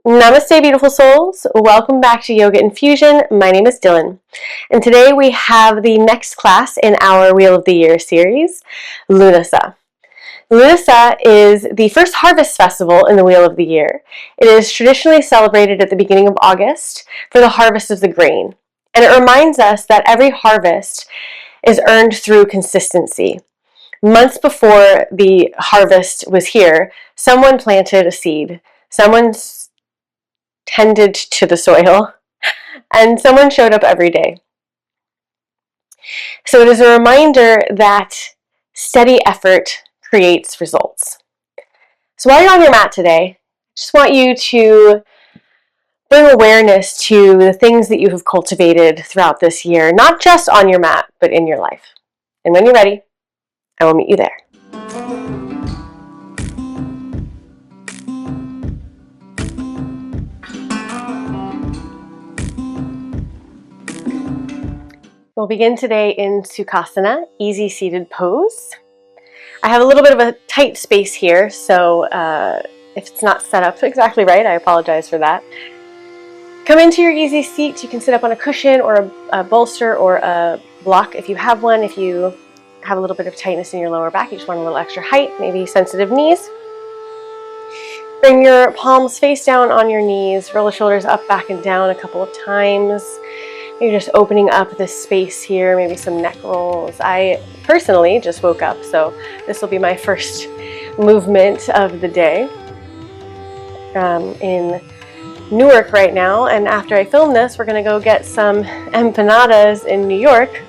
Namaste, beautiful souls. Welcome back to Yoga Infusion. My name is Dylan, and today we have the next class in our Wheel of the Year series, Lughnasadh. Lughnasadh is the first harvest festival in the Wheel of the Year. It is traditionally celebrated at the beginning of August for the harvest of the grain, and it reminds us that every harvest is earned through consistency. Months before the harvest was here, someone planted a seed, someone tended to the soil, and someone showed up every day. So it is a reminder that steady effort creates results. So while you're on your mat today, I just want you to bring awareness to the things that you have cultivated throughout this year, not just on your mat, but in your life. And when you're ready, I will meet you there. We'll begin today in Sukhasana, easy seated pose. I have a little bit of a tight space here, so if it's not set up exactly right, I apologize for that. Come into your easy seat. You can sit up on a cushion or a bolster or a block if you have one. If you have a little bit of tightness in your lower back, you just want a little extra height, maybe sensitive knees. Bring your palms face down on your knees. Roll the shoulders up, back, and down a couple of times. You're just opening up this space here, maybe some neck rolls. I personally just woke up, so this will be my first movement of the day. In Newark right now, and after I film this, we're going to go get some empanadas in New York.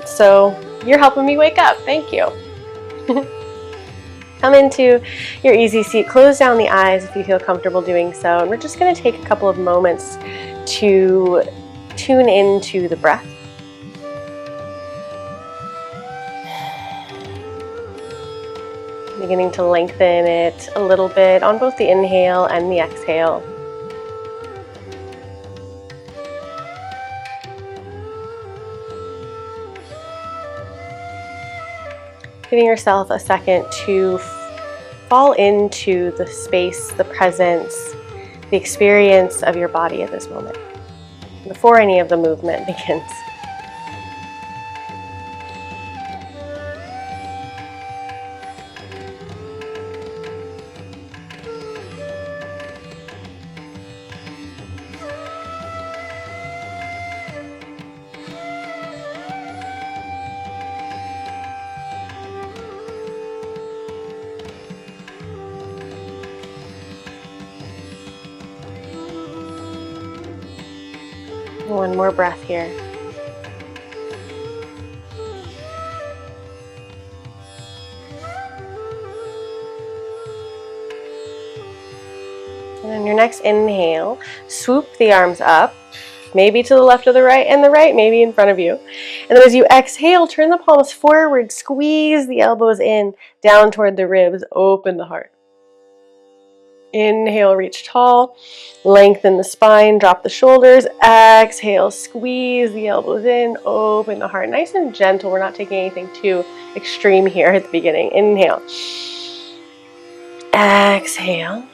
So you're helping me wake up. Thank you. Come into your easy seat. Close down the eyes if you feel comfortable doing so. And we're just going to take a couple of moments to tune into the breath. Beginning to lengthen it a little bit on both the inhale and the exhale. Giving yourself a second to fall into the space, the presence, the experience of your body at this moment, before any of the movement begins. One more breath here. And on your next inhale, swoop the arms up, maybe to the left or the right, and the right maybe in front of you. And then as you exhale, turn the palms forward, squeeze the elbows in, down toward the ribs, open the heart. Inhale, reach tall, lengthen the spine, drop the shoulders. Exhale, squeeze the elbows in, open the heart. Nice and gentle. We're not taking anything too extreme here at the beginning. Inhale. Exhale.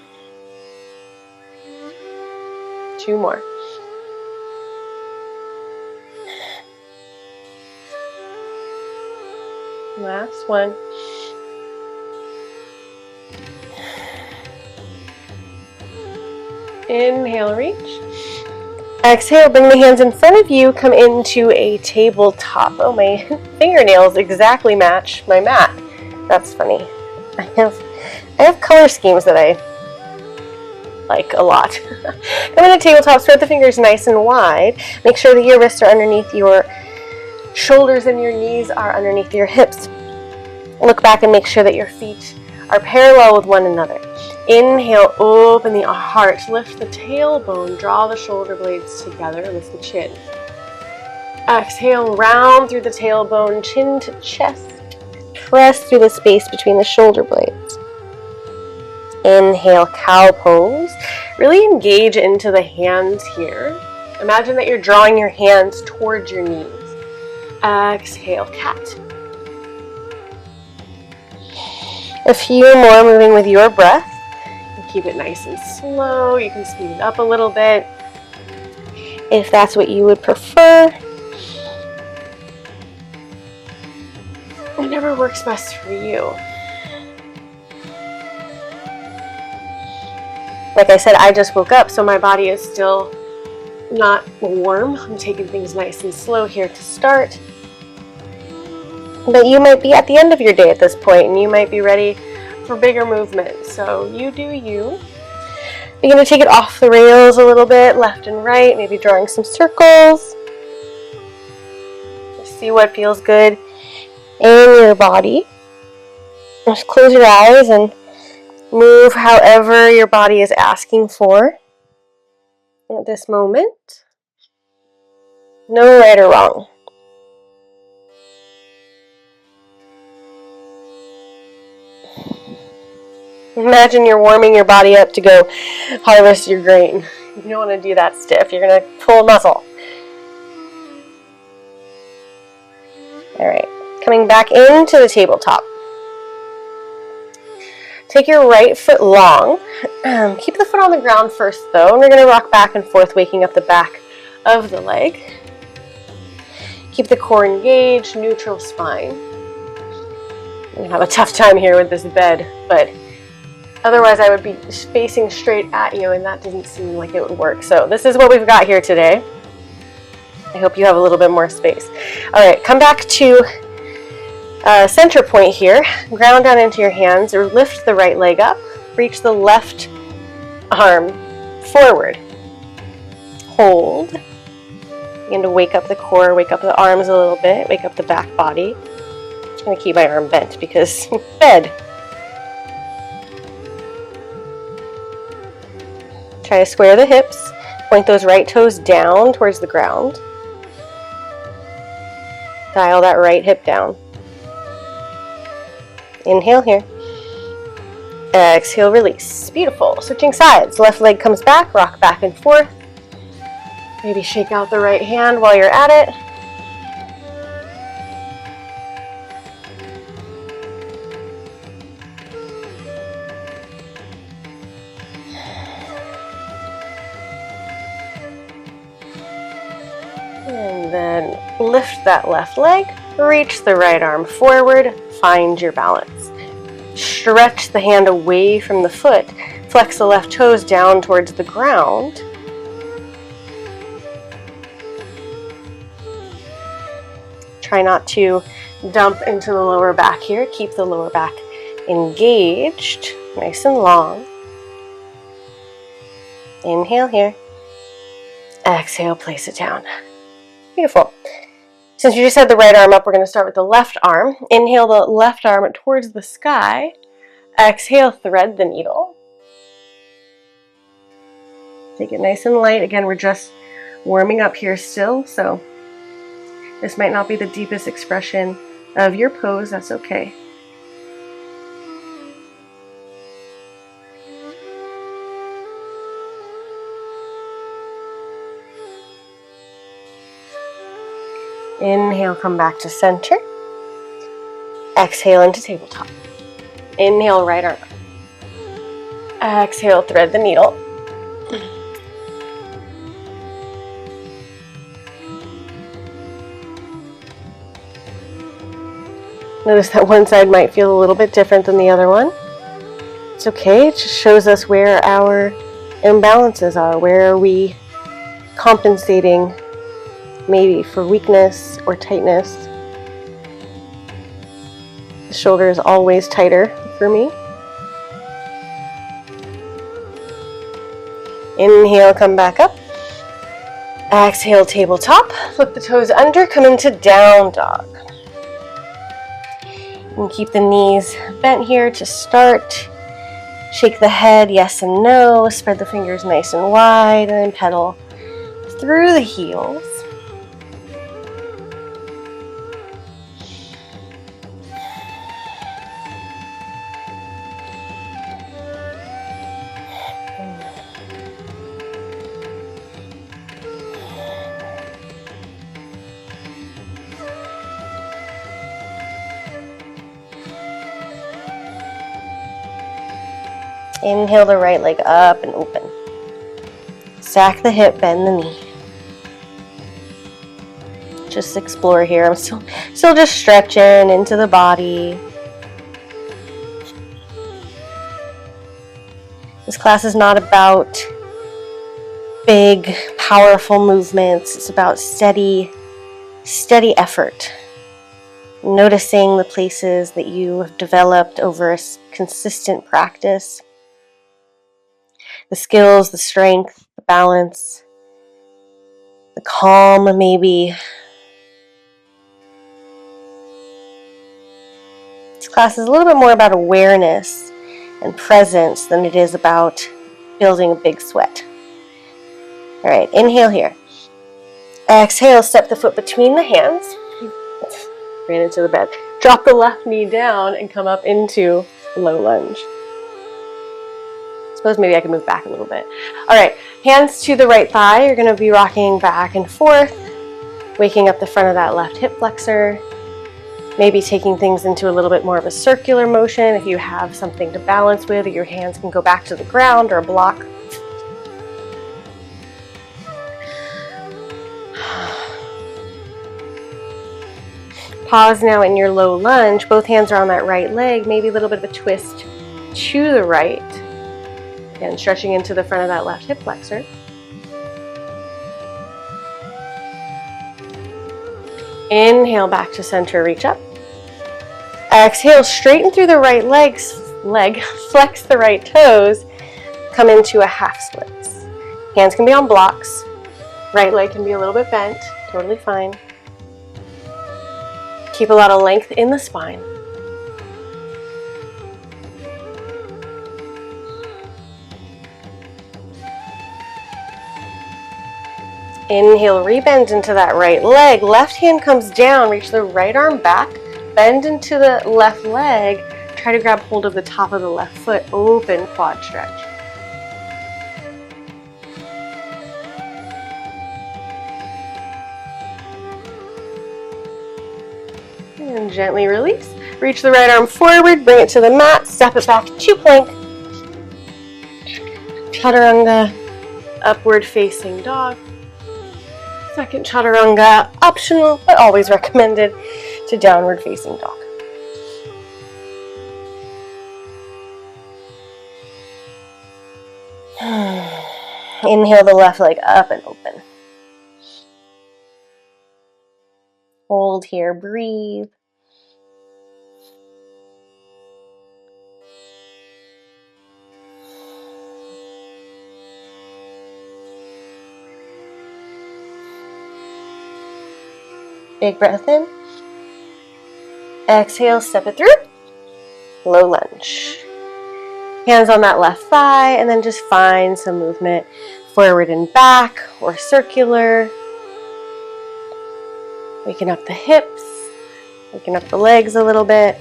2 more. Last one. Inhale, reach. Exhale, bring the hands in front of you, come into a tabletop. Oh, my fingernails exactly match my mat. That's funny. I have color schemes that I like a lot. Come in a tabletop, spread the fingers nice and wide. Make sure that your wrists are underneath your shoulders and your knees are underneath your hips. Look back and make sure that your feet are parallel with one another. Inhale, open the heart, lift the tailbone, draw the shoulder blades together, lift the chin. Exhale, round through the tailbone, chin to chest. Press through the space between the shoulder blades. Inhale, cow pose. Really engage into the hands here. Imagine that you're drawing your hands towards your knees. Exhale, cat. A few more, moving with your breath. Keep it nice and slow. You can speed it up a little bit if that's what you would prefer. Whatever works best for you. Like I said, I just woke up, so my body is still not warm. I'm taking things nice and slow here to start. But you might be at the end of your day at this point, and you might be ready for bigger movement. So you do you. You're going to take it off the rails a little bit, left and right, maybe drawing some circles. Just see what feels good in your body. Just close your eyes and move however your body is asking for at this moment. No right or wrong. Imagine you're warming your body up to go harvest your grain. You don't want to do that stiff. You're going to pull muscle. All right, coming back into the tabletop. Take your right foot long. Keep the foot on the ground first though, and we're going to rock back and forth, waking up the back of the leg. Keep the core engaged, neutral spine. I'm going to have a tough time here with this bed, but otherwise I would be facing straight at you, and that didn't seem like it would work. So this is what we've got here today. I hope you have a little bit more space. All right, come back to center point here. Ground down into your hands, or lift the right leg up. Reach the left arm forward. Hold. Begin to wake up the core, wake up the arms a little bit, wake up the back body. I'm just going to keep my arm bent because bed. Try to square the hips. Point those right toes down towards the ground. Dial that right hip down. Inhale here. Exhale, release. Beautiful. Switching sides. Left leg comes back, rock back and forth. Maybe shake out the right hand while you're at it. And then lift that left leg, reach the right arm forward, find your balance. Stretch the hand away from the foot, flex the left toes down towards the ground. Try not to dump into the lower back here. Keep the lower back engaged, nice and long. Inhale here. Exhale, place it down. Beautiful. Since you just had the right arm up, we're going to start with the left arm. Inhale the left arm towards the sky. Exhale, thread the needle. Take it nice and light. Again, we're just warming up here still, so this might not be the deepest expression of your pose. That's okay. Inhale, come back to center. Exhale into tabletop. Inhale, right arm up. Exhale, thread the needle. Notice that one side might feel a little bit different than the other one. It's okay, it just shows us where our imbalances are. Where are we compensating maybe for weakness or tightness? The shoulder is always tighter for me. Inhale, come back up. Exhale, tabletop. Flip the toes under, come into down dog. And keep the knees bent here to start. Shake the head, yes and no. Spread the fingers nice and wide, and then pedal through the heels. Inhale the right leg up and open. Stack the hip, bend the knee. Just explore here. I'm still just stretching into the body. This class is not about big, powerful movements. It's about steady effort. Noticing the places that you have developed over a consistent practice. The skills, the strength, the balance, the calm maybe. This class is a little bit more about awareness and presence than it is about building a big sweat. All right, inhale here. Exhale, step the foot between the hands. Ran into the bed. Drop the left knee down and come up into low lunge. Suppose maybe I can move back a little bit. All right, hands to the right thigh. You're going to be rocking back and forth, waking up the front of that left hip flexor. Maybe taking things into a little bit more of a circular motion. If you have something to balance with, or your hands can go back to the ground or a block. Pause now in your low lunge. Both hands are on that right leg. Maybe a little bit of a twist to the right. Again, stretching into the front of that left hip flexor. Inhale back to center, reach up. Exhale, straighten through the right leg, flex the right toes, come into a half splits. Hands can be on blocks. Right leg can be a little bit bent, totally fine. Keep a lot of length in the spine. Inhale, rebend into that right leg. Left hand comes down, reach the right arm back, bend into the left leg, try to grab hold of the top of the left foot, open quad stretch. And gently release. Reach the right arm forward, bring it to the mat, step it back to plank. Chaturanga, upward facing dog. Second chaturanga, optional, but always recommended, to downward facing dog. Inhale the left leg up and open. Hold here, breathe. Big breath in. Exhale, step it through. Low lunge. Hands on that left thigh, and then just find some movement forward and back or circular. Waking up the hips, waking up the legs a little bit.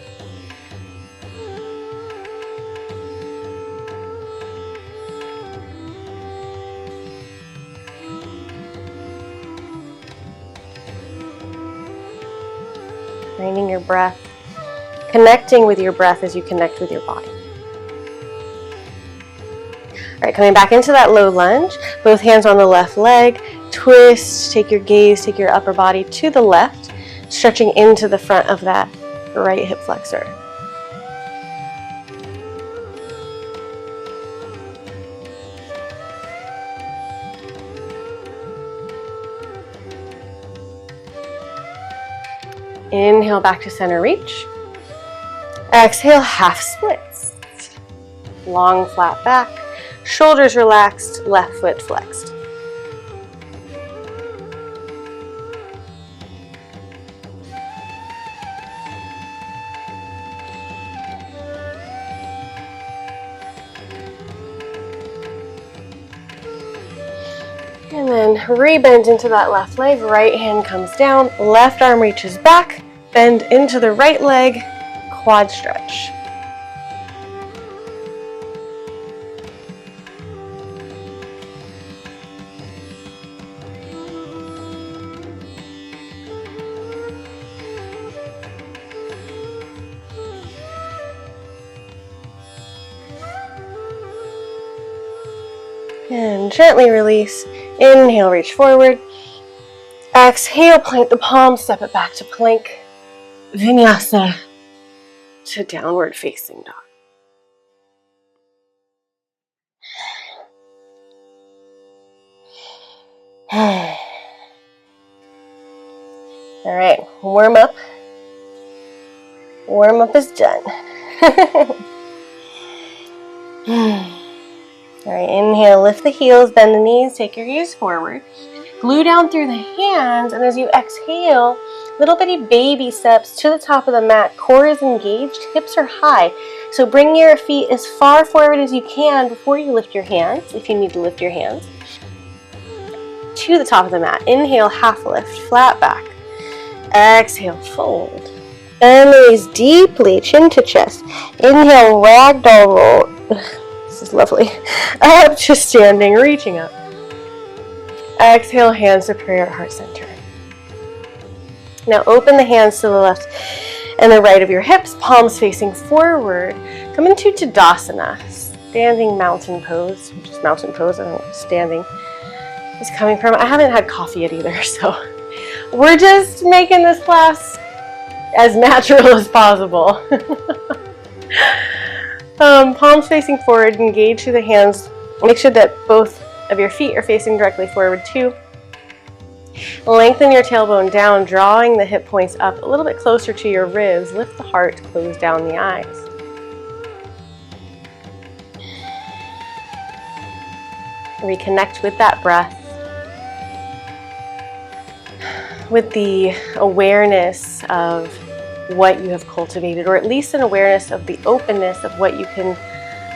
Finding your breath, connecting with your breath as you connect with your body. All right, coming back into that low lunge, both hands on the left leg, twist, take your gaze, take your upper body to the left, stretching into the front of that right hip flexor. Inhale back to center reach. Exhale, half splits. Long flat back, shoulders relaxed, left foot flexed. And then rebend into that left leg, right hand comes down, left arm reaches back, bend into the right leg, quad stretch. And gently release. Inhale, reach forward. Exhale, plant the palms, step it back to plank. Vinyasa to downward facing dog. All right, warm up. Warm up is done. All right, inhale, lift the heels, bend the knees, take your gaze forward. Glue down through the hands, and as you exhale, little bitty baby steps to the top of the mat. Core is engaged, hips are high. So bring your feet as far forward as you can before you lift your hands, if you need to lift your hands, to the top of the mat. Inhale, half lift, flat back. Exhale, fold. And release deeply, chin to chest. Inhale, ragdoll roll. This is lovely. Up to standing, reaching up. Exhale, hands to prayer at heart center. Now open the hands to the left and the right of your hips, palms facing forward. Come into Tadasana, standing mountain pose, which is mountain pose, I don't know where standing is coming from. I haven't had coffee yet either, so we're just making this class as natural as possible. Palms facing forward, engage through the hands. Make sure that both of your feet are facing directly forward too. Lengthen your tailbone down, drawing the hip points up a little bit closer to your ribs. Lift the heart, close down the eyes. Reconnect with that breath, with the awareness of what you have cultivated, or at least an awareness of the openness of what you can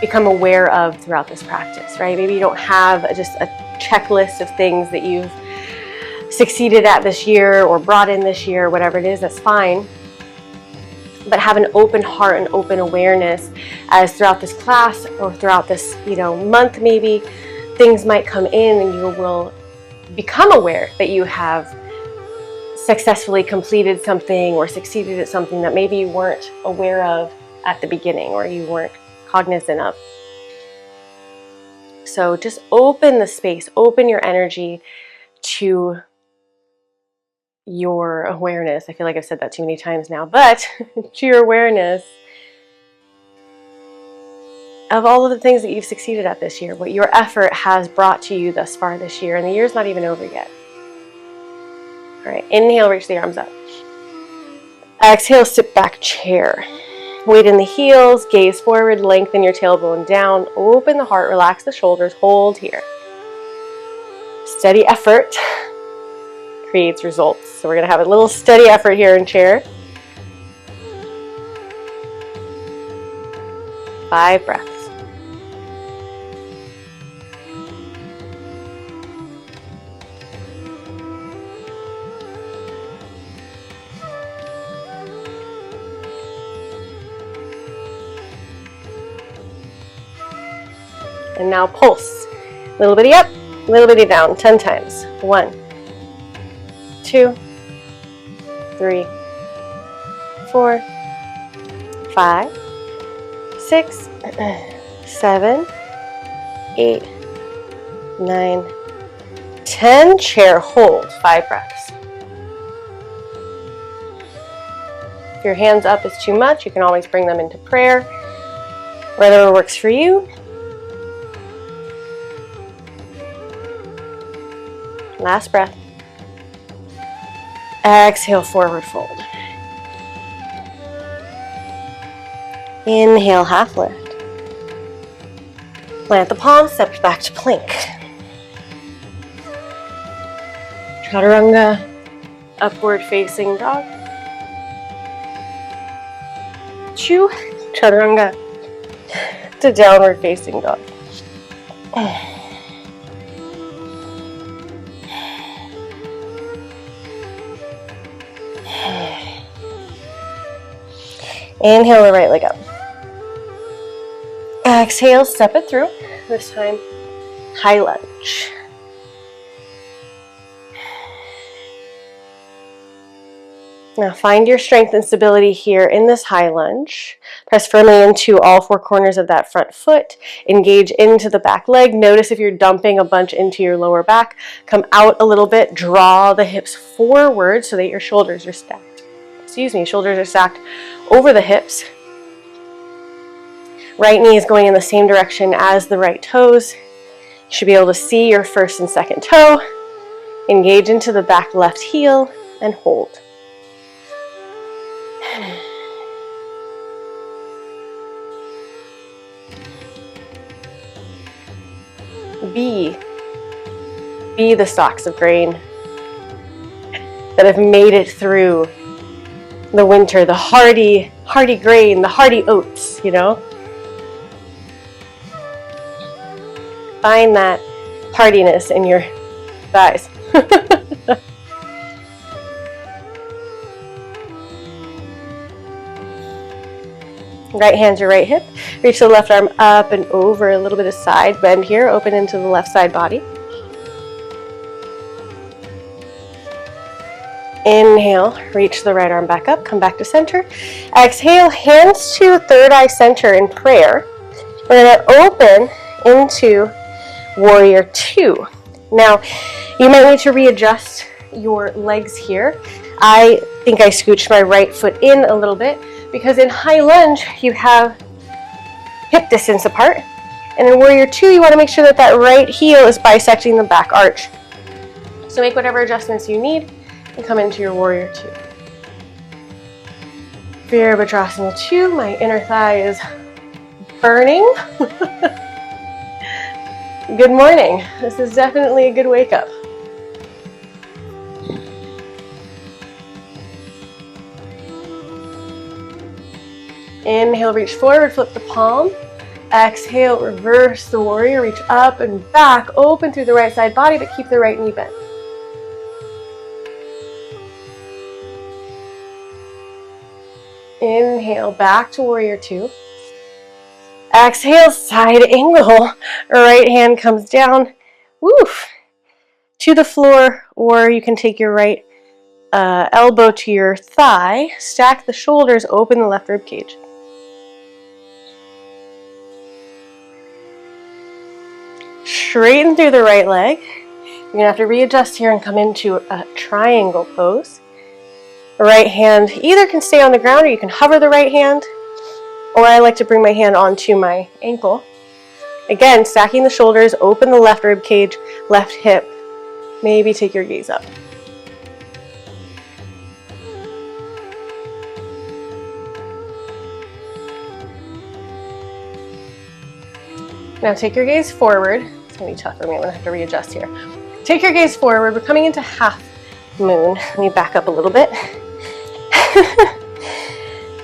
become aware of throughout this practice, right? Maybe you don't have just a checklist of things that you've succeeded at this year or brought in this year, whatever it is, that's fine. But have an open heart and open awareness as throughout this class or throughout this, month maybe, things might come in and you will become aware that you have successfully completed something or succeeded at something that maybe you weren't aware of at the beginning or you weren't cognizant of. So just open the space, open your energy to your awareness. I feel like I've said that too many times now, but to your awareness of all of the things that you've succeeded at this year, what your effort has brought to you thus far this year, and the year's not even over yet. All right, inhale, reach the arms up. Exhale, sit back chair. Weight in the heels, gaze forward, lengthen your tailbone down, open the heart, relax the shoulders, hold here. Steady effort creates results. So we're going to have a little steady effort here in chair. 5 breaths. And now pulse. Little bitty up, little bitty down, 10 times. 1, 2, 3, 4, 5, 6, 7, 8, 9, 10. Chair hold, 5 breaths. If your hands up is too much, you can always bring them into prayer. Whatever works for you. Last breath. Exhale, forward fold. Inhale, half lift. Plant the palms, step back to plank. Chaturanga, upward facing dog. Chew, chaturanga to downward facing dog. Inhale the right leg up. Exhale, step it through. This time, high lunge. Now find your strength and stability here in this high lunge. Press firmly into all four corners of that front foot. Engage into the back leg. Notice if you're dumping a bunch into your lower back. Come out a little bit. Draw the hips forward so that your shoulders are stacked. Shoulders are stacked over the hips. Right knee is going in the same direction as the right toes. You should be able to see your first and second toe. Engage into the back left heel and hold. Be the stalks of grain that have made it through the winter, the hardy grain, the hardy oats, you know? Find that hardiness in your thighs. Right hand to right hip. Reach the left arm up and over, a little bit of side bend here. Open into the left side body. Inhale, reach the right arm back up, come back to center. Exhale, hands to third eye center in prayer. We're going to open into warrior two. Now, you might need to readjust your legs here. I think I scooched my right foot in a little bit because in high lunge, you have hip distance apart. And in warrior two, you want to make sure that that right heel is bisecting the back arch. So make whatever adjustments you need and come into your warrior two. Virabhadrasana 2, my inner thigh is burning. Good morning. This is definitely a good wake up. Inhale, reach forward, flip the palm. Exhale, reverse the warrior, reach up and back, open through the right side body, but keep the right knee bent. Inhale, back to warrior two. Exhale, side angle. Right hand comes down, woof, to the floor, or you can take your right elbow to your thigh, stack the shoulders, open the left rib cage. Straighten through the right leg. You're going to have to readjust here and come into a triangle pose. The right hand either can stay on the ground or you can hover the right hand, or I like to bring my hand onto my ankle. Again, stacking the shoulders, open the left rib cage, left hip. Maybe take your gaze up. Now take your gaze forward. It's going to be tough for me. I'm going to have to readjust here. Take your gaze forward. We're coming into half moon. Let me back up a little bit.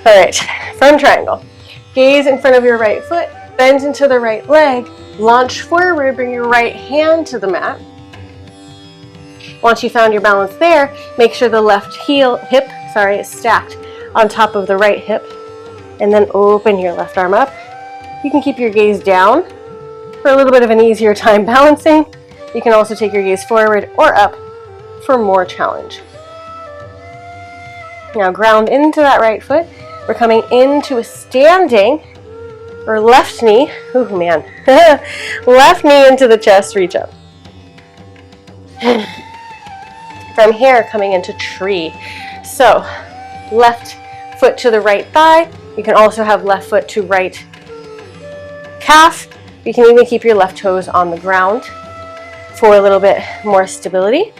All right, firm triangle. Gaze in front of your right foot, bend into the right leg, launch forward, bring your right hand to the mat. Once you found your balance there, make sure the left hip is stacked on top of the right hip, and then open your left arm up. You can keep your gaze down for a little bit of an easier time balancing. You can also take your gaze forward or up for more challenge. Now ground into that right foot. We're coming into a standing or left knee. Ooh, man. Left knee into the chest, reach up. From here, coming into tree. So, left foot to the right thigh. You can also have left foot to right calf. You can even keep your left toes on the ground for a little bit more stability.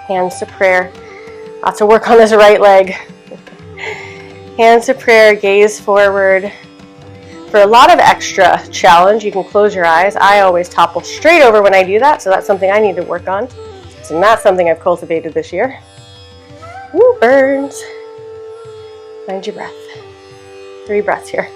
Hands to prayer. Lots of work on this right leg. Hands to prayer, gaze forward. For a lot of extra challenge, you can close your eyes. I always topple straight over when I do that, so that's something I need to work on. It's not something I've cultivated this year. Woo, burns. Find your breath. 3 breaths here.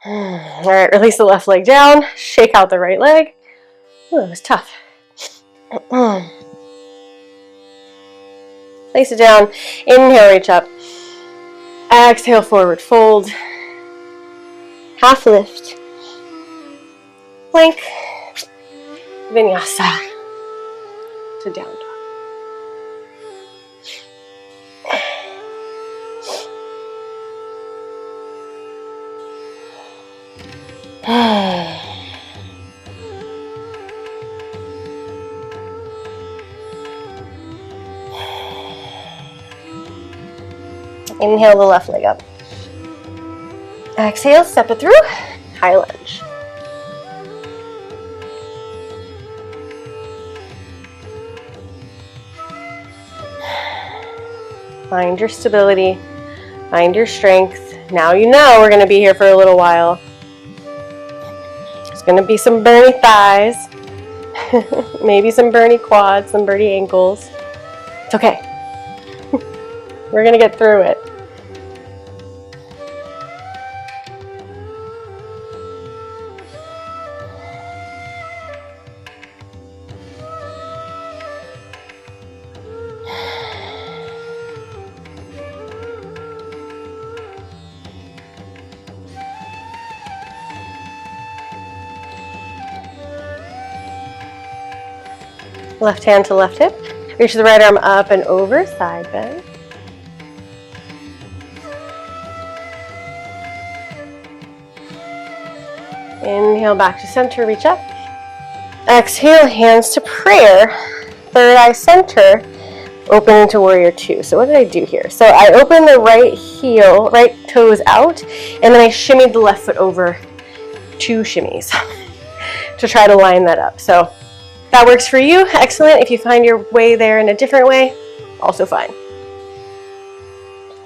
All right, release the left leg down, shake out the right leg. Ooh, that was tough. Place it down, inhale, reach up. Exhale, forward fold. Half lift. Plank. Vinyasa. To down dog. Inhale the left leg up. Exhale, step it through. High lunge. Find your stability. Find your strength. Now you know we're going to be here for a little while. There's going to be some burny thighs. Maybe some burny quads, some burny ankles. It's okay. We're going to get through it. Left hand to left hip. Reach the right arm up and over, side bend. Inhale back to center, reach up. Exhale, hands to prayer. Third eye center, open into warrior two. So what did I do here? So I opened the right heel, right toes out, and then I shimmied the left foot over 2 shimmies to try to line that up. So that works for you, excellent. If you find your way there in a different way, also fine.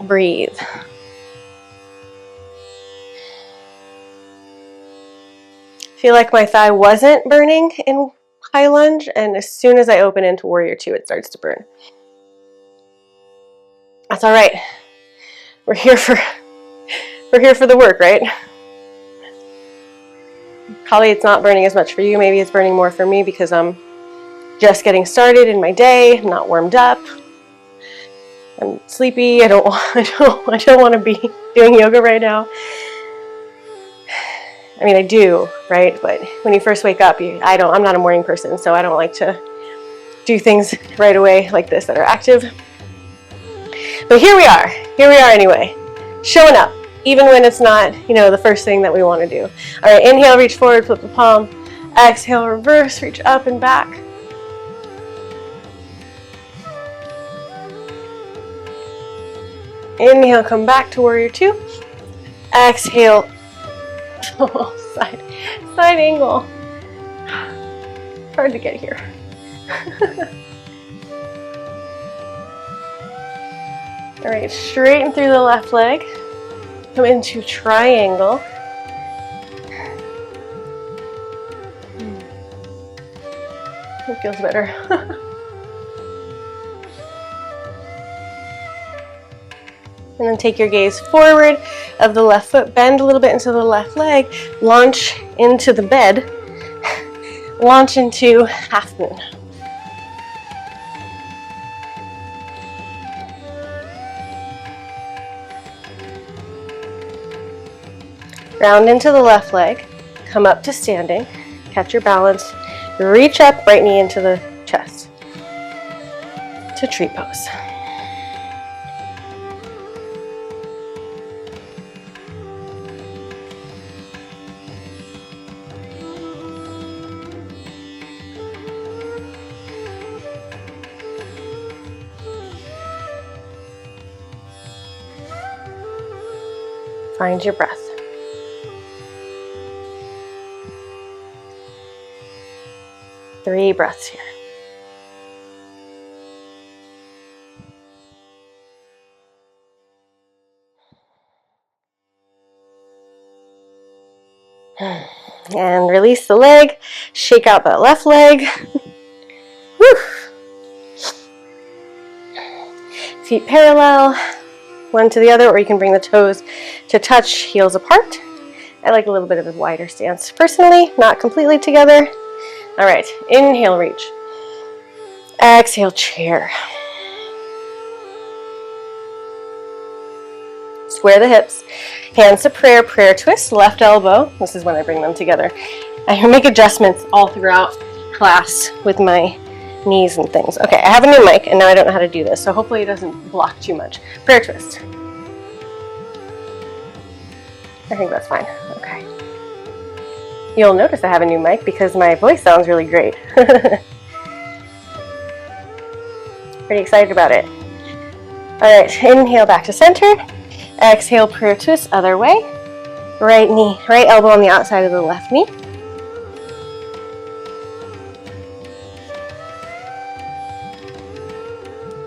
Breathe. Feel like my thigh wasn't burning in high lunge, and as soon as I open into warrior two, it starts to burn. That's all right. We're here for the work, right? Probably it's not burning as much for you. Maybe it's burning more for me because I'm just getting started in my day. I'm not warmed up. I'm sleepy. I don't want to be doing yoga right now. I mean, I do, right? But when you first wake up, I'm not a morning person, so I don't like to do things right away like this that are active. But here we are anyway, showing up, even when it's not, the first thing that we want to do. All right, inhale, reach forward, flip the palm. Exhale, reverse, reach up and back. Inhale, come back to warrior two. Exhale, side angle. Hard to get here. All right, straighten through the left leg. Come into triangle. It feels better. And then take your gaze forward of the left foot, bend a little bit into the left leg, launch into the bed, launch into half moon. Round into the left leg, come up to standing, catch your balance, reach up, right knee into the chest, to tree pose. Find your breath. Three breaths here. And release the leg, shake out that left leg. Whew. Feet parallel, one to the other, or you can bring the toes to touch, heels apart. I like a little bit of a wider stance personally, not completely together. All right, inhale, reach. Exhale, chair. Square the hips. Hands to prayer, prayer twist, left elbow. This is when I bring them together. I make adjustments all throughout class with my knees and things. Okay, I have a new mic and now I don't know how to do this, so hopefully it doesn't block too much. Prayer twist. I think that's fine. Okay. You'll notice I have a new mic because my voice sounds really great. Pretty excited about it. Alright, inhale back to center. Exhale, prayer twist, other way. Right knee, right elbow on the outside of the left knee.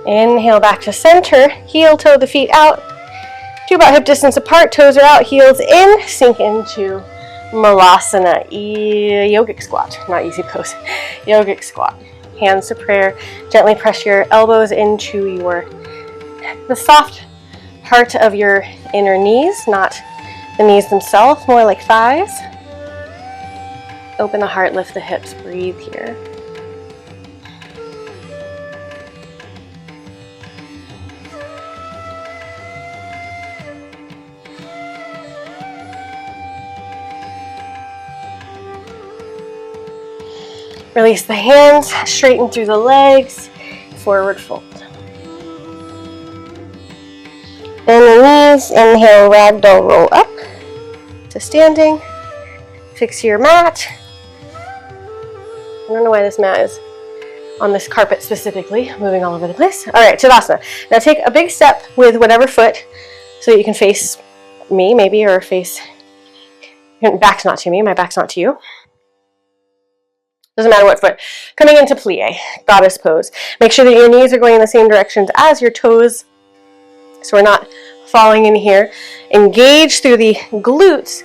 Inhale back to center. Heel toe the feet out to about hip distance apart. Toes are out, heels in. Sink into Malasana, yogic squat, not easy pose. Yogic squat. Hands to prayer. Gently press your elbows into the soft heart of your inner knees, not the knees themselves, more like thighs. Open the heart, lift the hips, breathe here. Release the hands, straighten through the legs, forward fold. Bend the knees, inhale, ragdoll, roll up to standing. Fix your mat. I don't know why this mat is on this carpet specifically, moving all over the place. All right, Tadasana. Now take a big step with whatever foot so that you can face me maybe, or face, back's not to me, my back's not to you. Doesn't matter what foot. Coming into plie, goddess pose. Make sure that your knees are going in the same directions as your toes, so we're not falling in here. Engage through the glutes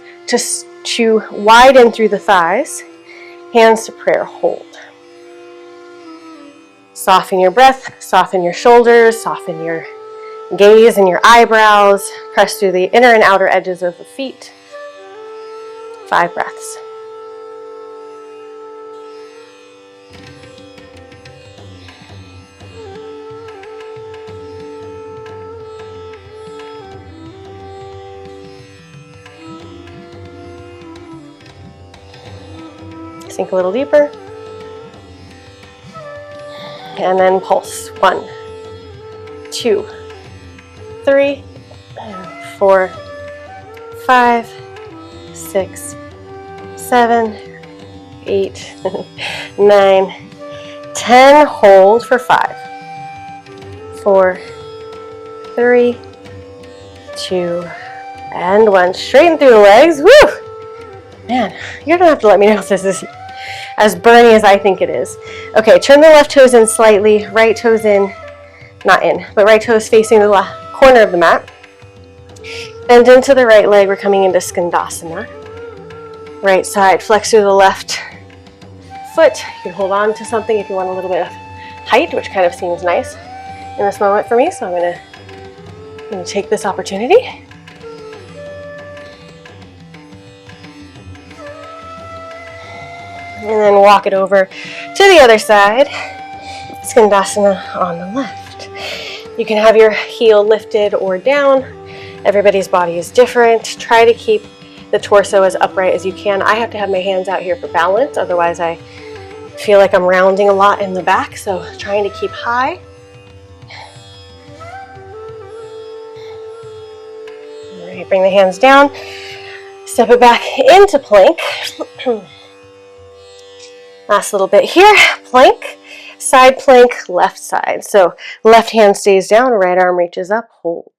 to widen through the thighs. Hands to prayer, hold. Soften your breath, soften your shoulders, soften your gaze and your eyebrows. Press through the inner and outer edges of the feet. 5 breaths. Sink a little deeper. And then pulse. 1, 2, 3, 4, 5, 6, 7, 8, 9, 10. Hold for 5, 4, 3, 2, and 1. Straighten through the legs. Woo! Man, you're gonna have to let me know if this is as burny as I think it is. Okay, turn the left toes in slightly, right toes in, not in, but right toes facing the left corner of the mat. Bend into the right leg, we're coming into Skandasana. Right side, flex through the left foot. You can hold on to something if you want a little bit of height, which kind of seems nice in this moment for me, so I'm gonna take this opportunity. And then walk it over to the other side. Skandasana on the left. You can have your heel lifted or down. Everybody's body is different. Try to keep the torso as upright as you can. I have to have my hands out here for balance, otherwise I feel like I'm rounding a lot in the back, so trying to keep high. All right, bring the hands down. Step it back into plank. Last little bit here, plank, side plank, left side. So left hand stays down, right arm reaches up, hold.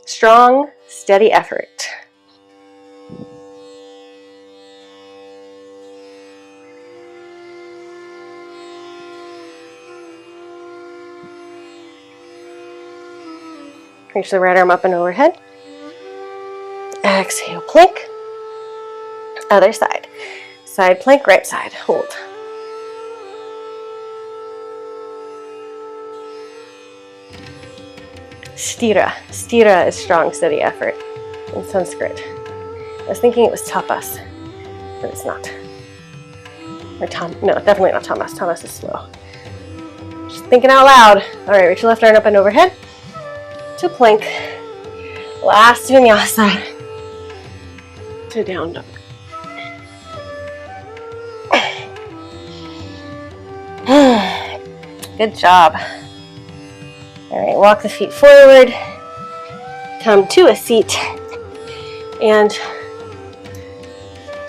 Strong, steady effort. Reach the right arm up and overhead. Exhale, plank. Other side. Side plank, right side. Hold. Stira. Stira is strong, steady effort in Sanskrit. I was thinking it was tapas, but it's not. Or no, definitely not tamas. Tamas is slow. Just thinking out loud. All right, reach your left arm up and overhead. to plank. Last vinyasa to down dog. Good job. All right, walk the feet forward. Come to a seat. And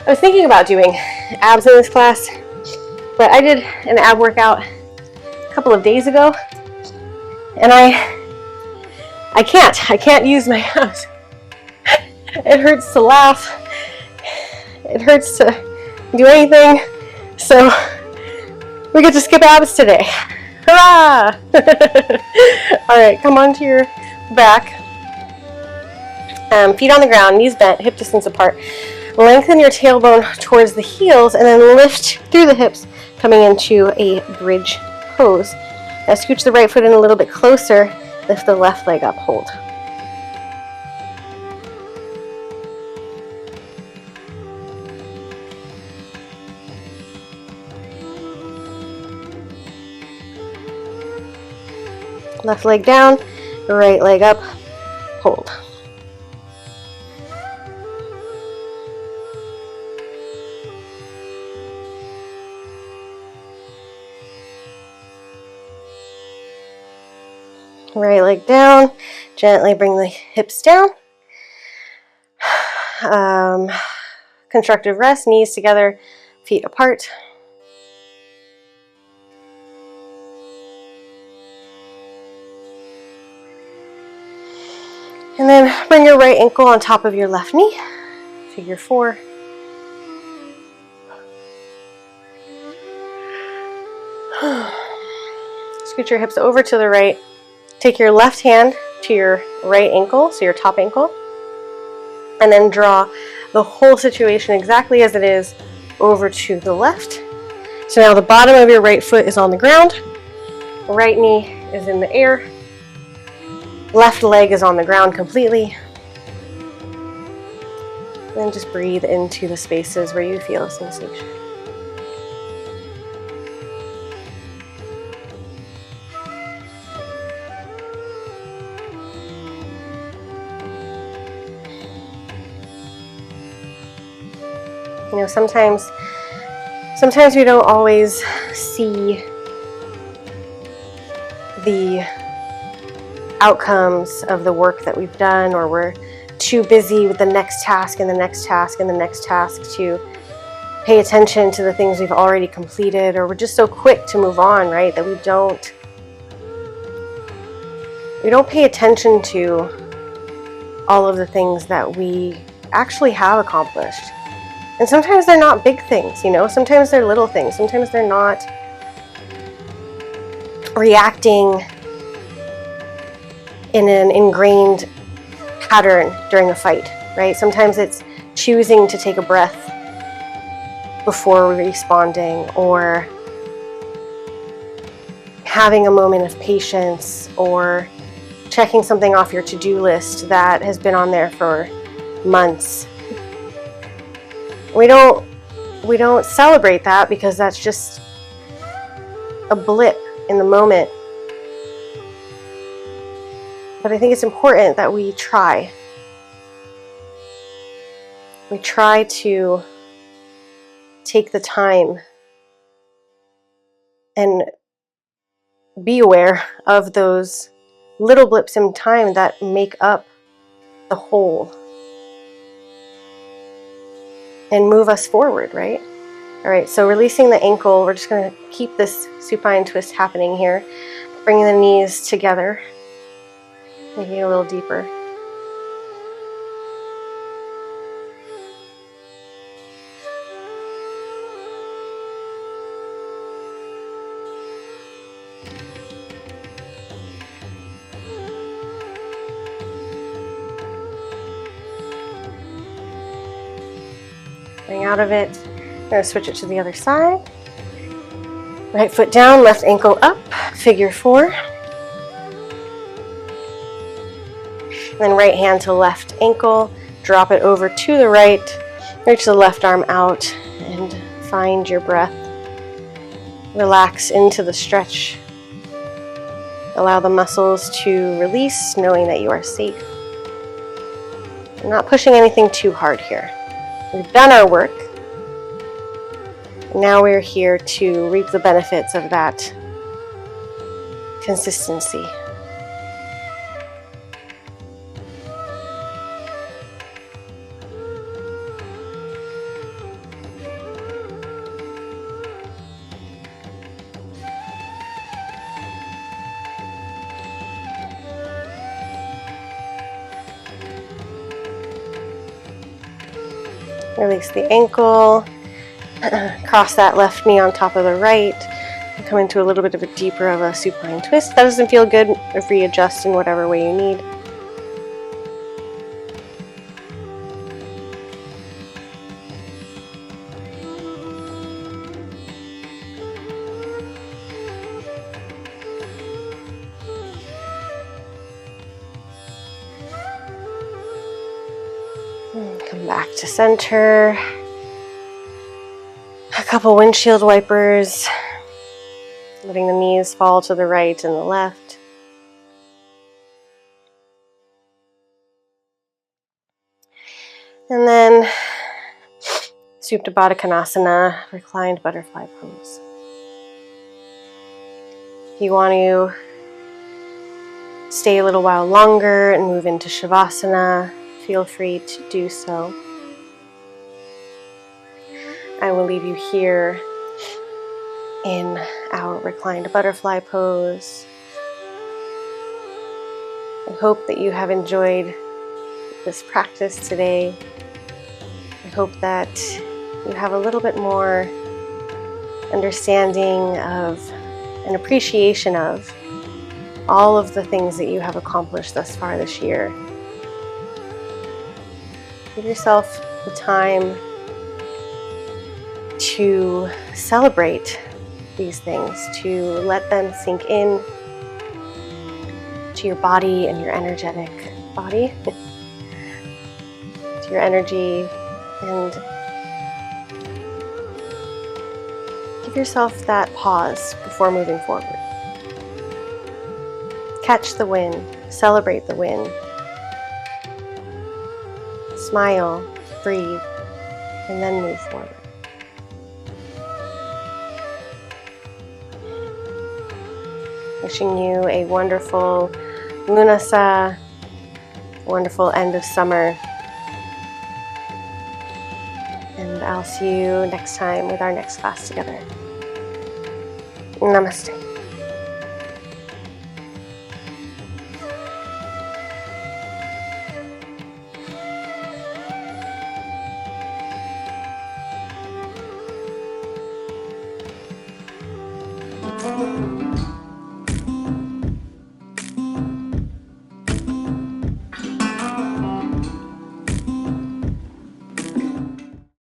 I was thinking about doing abs in this class, but I did an ab workout a couple of days ago, and I can't use my abs. It hurts to laugh. It hurts to do anything. So we get to skip abs today. Hurrah! All right, come onto your back. Feet on the ground, knees bent, hip distance apart. Lengthen your tailbone towards the heels and then lift through the hips, coming into a bridge pose. Now scooch the right foot in a little bit closer. Lift the left leg up, hold. Left leg down, right leg up, hold. Right leg down, gently bring the hips down. Constructive rest, knees together, feet apart. And then bring your right ankle on top of your left knee, figure 4. Scoot your hips over to the right. Take your left hand to your right ankle, so your top ankle, and then draw the whole situation exactly as it is over to the left. So now the bottom of your right foot is on the ground, right knee is in the air, left leg is on the ground completely. Then just breathe into the spaces where you feel a sensation. You know, sometimes we don't always see the outcomes of the work that we've done, or we're too busy with the next task and the next task and the next task to pay attention to the things we've already completed, or we're just so quick to move on, right, that we don't pay attention to all of the things that we actually have accomplished. And sometimes they're not big things, you know, sometimes they're little things, sometimes they're not reacting in an ingrained pattern during a fight, right? Sometimes it's choosing to take a breath before responding, or having a moment of patience, or checking something off your to-do list that has been on there for months. We don't celebrate that because that's just a blip in the moment. But I think it's important that we try. We try to take the time and be aware of those little blips in time that make up the whole and move us forward, right? All right, so releasing the ankle, we're just going to keep this supine twist happening here. Bringing the knees together, making it a little deeper. Bring out of it. I'm going to switch it to the other side. Right foot down, left ankle up, figure 4. Then right hand to left ankle, drop it over to the right, reach the left arm out, and find your breath. Relax into the stretch. Allow the muscles to release, knowing that you are safe. I'm not pushing anything too hard here. We've done our work. Now we're here to reap the benefits of that consistency. Release the ankle, cross that left knee on top of the right, and come into a little bit of a deeper of a supine twist. If that doesn't feel good, readjust in whatever way you need. Come back to center. A couple windshield wipers, letting the knees fall to the right and the left. And then Supta Baddha Konasana, reclined butterfly pose. If you want to stay a little while longer and move into Shavasana, feel free to do so. I will leave you here in our reclined butterfly pose. I hope that you have enjoyed this practice today. I hope that you have a little bit more understanding of and appreciation of all of the things that you have accomplished thus far this year. Give yourself the time to celebrate these things, to let them sink in to your body and your energetic body, to your energy, and give yourself that pause before moving forward. Catch the win, celebrate the win, smile, breathe, and then move forward. Wishing you a wonderful Lughnasadh, wonderful end of summer. And I'll see you next time with our next class together. Namaste.